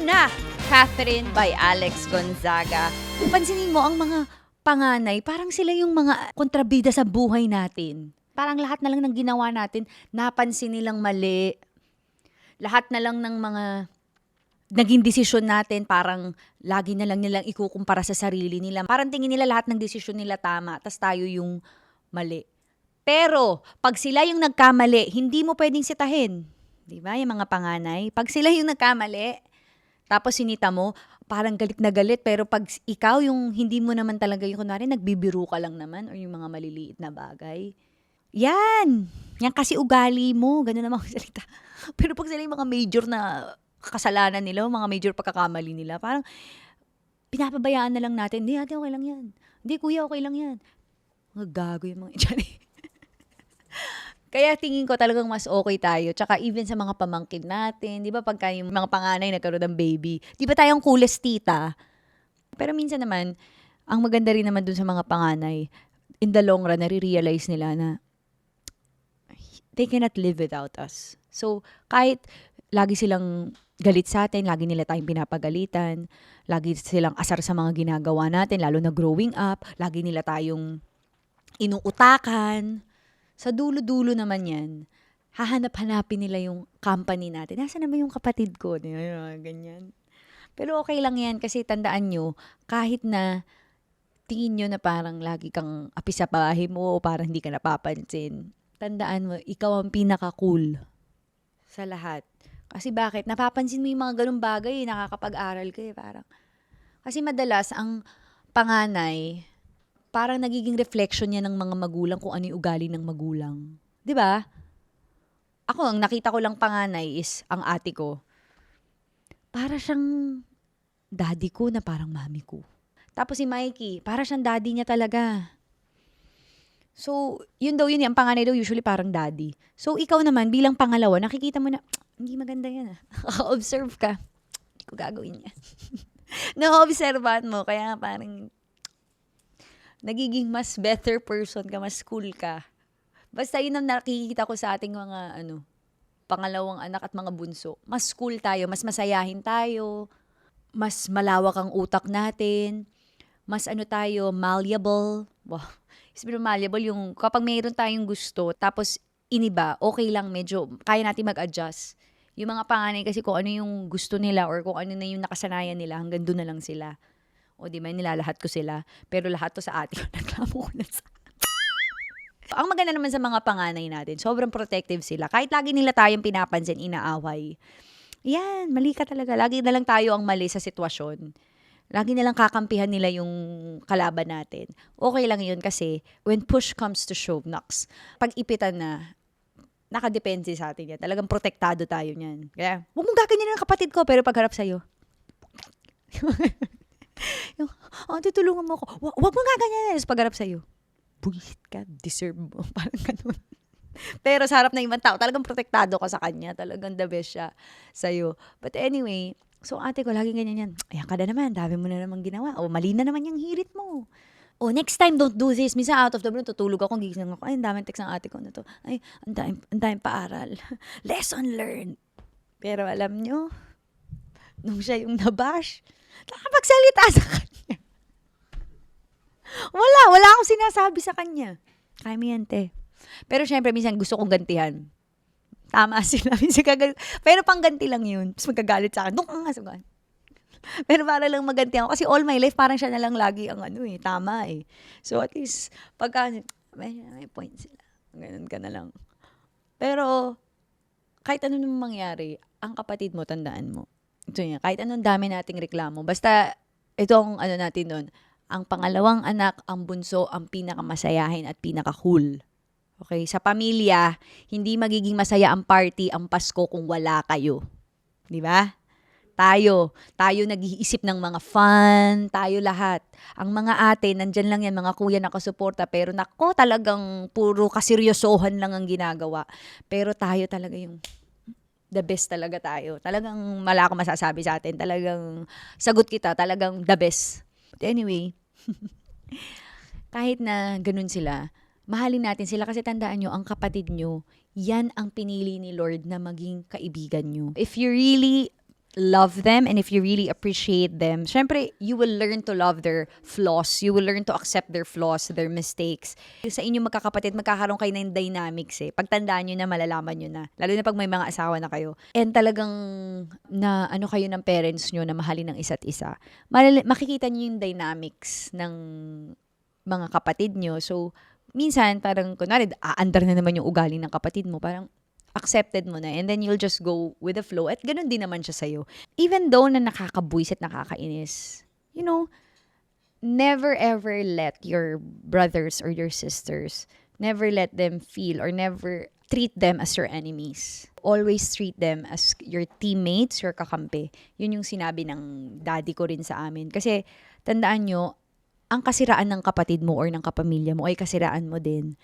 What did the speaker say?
na, Catherine by Alex Gonzaga. Pansinin mo, ang mga panganay, parang sila yung mga kontrabida sa buhay natin. Parang lahat na lang ng ginawa natin, napansin nilang mali. Lahat na lang ng mga naging desisyon natin, parang lagi na lang nilang ikukumpara sa sarili nila. Parang tingin nila lahat ng desisyon nila tama, tas tayo yung mali. Pero, pag sila yung nagkamali, hindi mo pwedeng sitahin. Di ba? Yung mga panganay. Pag sila yung nagkamali, tapos sinita mo, parang galit na galit. Pero pag ikaw yung hindi mo naman talaga yung kunwari, nagbibiro ka lang naman or yung mga maliliit na bagay. Yan! Yan kasi ugali mo. Ganun naman ang salita. Pero pag sila yung mga major na kasalanan nila, mga major pagkakamali nila, parang pinapabayaan na lang natin. Hindi, ate, okay lang yan. Hindi, kuya, okay lang yan. Mga gago yung mga dyan. Kaya tingin ko talagang mas okay tayo. Tsaka even sa mga pamangkin natin, di ba pagka yung mga panganay nagkaroon ng baby, di ba tayong coolest tita? Pero minsan naman, ang maganda rin naman dun sa mga panganay, in the long run, nare-realize nila na they cannot live without us. So, kahit lagi silang galit sa atin, lagi nila tayong pinapagalitan, lagi silang asar sa mga ginagawa natin, lalo na growing up, lagi nila tayong inuutakan. Sa dulo-dulo naman yan, hahanap-hanapin nila yung company natin. Nasaan naman yung kapatid ko? Ganyan. Pero okay lang yan kasi tandaan nyo, kahit na tingin nyo na parang lagi kang api sa bahay mo o parang hindi ka napapansin, tandaan mo, ikaw ang pinaka-cool sa lahat. Kasi bakit? Napapansin mo yung mga ganung bagay, nakakapag-aral ka parang. Kasi madalas, ang panganay, parang nagiging reflection niya ng mga magulang kung ano yung ugali ng magulang. 'Di ba? Ako, ang nakita ko lang panganay is ang ate ko. Para siyang daddy ko na parang mami ko. Tapos si Mikey, para siyang daddy niya talaga. So, yun daw, ang panganay daw usually parang daddy. So, ikaw naman, bilang pangalawa, nakikita mo na, hindi maganda yan. Observe ka. Hindi ko gagawin yan. Na-observean mo, kaya parang nagiging mas better person ka, mas cool ka. Basta yun ang nakikita ko sa ating mga pangalawang anak at mga bunso. Mas cool tayo, mas masayahin tayo, mas malawak ang utak natin, mas tayo, malleable. Wow. Isipin mo malleable yung kapag mayroon tayong gusto, tapos iniba, okay lang, medyo kaya natin mag-adjust. Yung mga panganay kasi kung ano yung gusto nila or kung ano na yung nakasanayan nila, hanggang doon na lang sila. O di ba, nilalahat ko sila. Pero lahat to sa ate ko, naglamo ko na sa Ang maganda naman sa mga panganay natin, sobrang protective sila. Kahit lagi nila tayong pinapansin, inaaway. Yan, mali ka talaga. Lagi na lang tayo ang mali sa sitwasyon. Lagi na lang kakampihan nila yung kalaban natin. Okay lang yun kasi when push comes to shove, Nox, pag ipitan na, nakadepense sa atin yan. Talagang protektado tayo niyan. Kaya, huwag mong gaganyan ng kapatid ko, pero pagharap sa'yo, yung, tutulungan mo ako. Wag mo nga ganyan. Tapos pagharap sa'yo, bullshit ka, deserve mo. Parang ganun. Pero sa harap ng ibang tao, talagang protektado ka sa kanya. Talagang the best siya sa'yo. But anyway, so ate ko, laging ganyan yan. Ayan ka na naman, dami mo na naman ginawa. O mali na naman yung hirit mo. O next time, don't do this. Minsan out of the blue, tutulog ako, gigising ako. Ay, ang daming text ng ate ko na to. Ay, ang daming paaral. Lesson learned. Pero alam nyo, nung siya yung nabash, nakapagsalita sa kanya. Wala akong sinasabi sa kanya. Kaya mo yan, te. Pero syempre, minsan gusto kong gantihan. Tama sila. Pero pangganti lang yun. Tapos magkagalit sa akin. Doon ka nga sugan. Pero para lang magantihan ko. Kasi all my life, parang siya na lang lagi ang tama eh. So at least, pagka, may point sila. Ganun ka na lang. Pero, kahit ano naman mangyari, ang kapatid mo, tandaan mo. Ito niya, kahit anong dami nating reklamo. Basta, itong natin nun, ang pangalawang anak, ang bunso, ang pinakamasayahin at pinaka-cool. Okay? Sa pamilya, hindi magiging masaya ang party, ang Pasko kung wala kayo. Di ba? Tayo nag-iisip ng mga fun, tayo lahat. Ang mga ate, nandyan lang yan, mga kuya nakasuporta, pero nako, talagang puro kaseryosohan lang ang ginagawa. Pero tayo talaga yung the best talaga tayo. Talagang wala akong masasabi sa atin. Talagang sagot kita, talagang the best. But anyway, kahit na ganun sila, mahalin natin sila kasi tandaan nyo, ang kapatid nyo, yan ang pinili ni Lord na maging kaibigan nyo. If you really love them and if you really appreciate them, syempre, you will learn to love their flaws. You will learn to accept their flaws, their mistakes. Sa inyong magkakapatid, magkakaroon kayo ng dynamics eh. Pagtandaan nyo na, malalaman nyo na. Lalo na pag may mga asawa na kayo. And talagang na ano kayo ng parents nyo na mahalin ng isa't isa. Makikita nyo yung dynamics ng mga kapatid nyo. So, minsan, parang, kunwari, aandar na naman yung ugali ng kapatid mo. Parang, accepted mo na and then you'll just go with the flow at ganun din naman siya sa'yo. Even though na nakakabuwis at nakakainis, you know, never ever let your brothers or your sisters, never let them feel or never treat them as your enemies. Always treat them as your teammates, your kakampi. Yun yung sinabi ng daddy ko rin sa amin. Kasi tandaan nyo, ang kasiraan ng kapatid mo or ng kapamilya mo ay kasiraan mo din.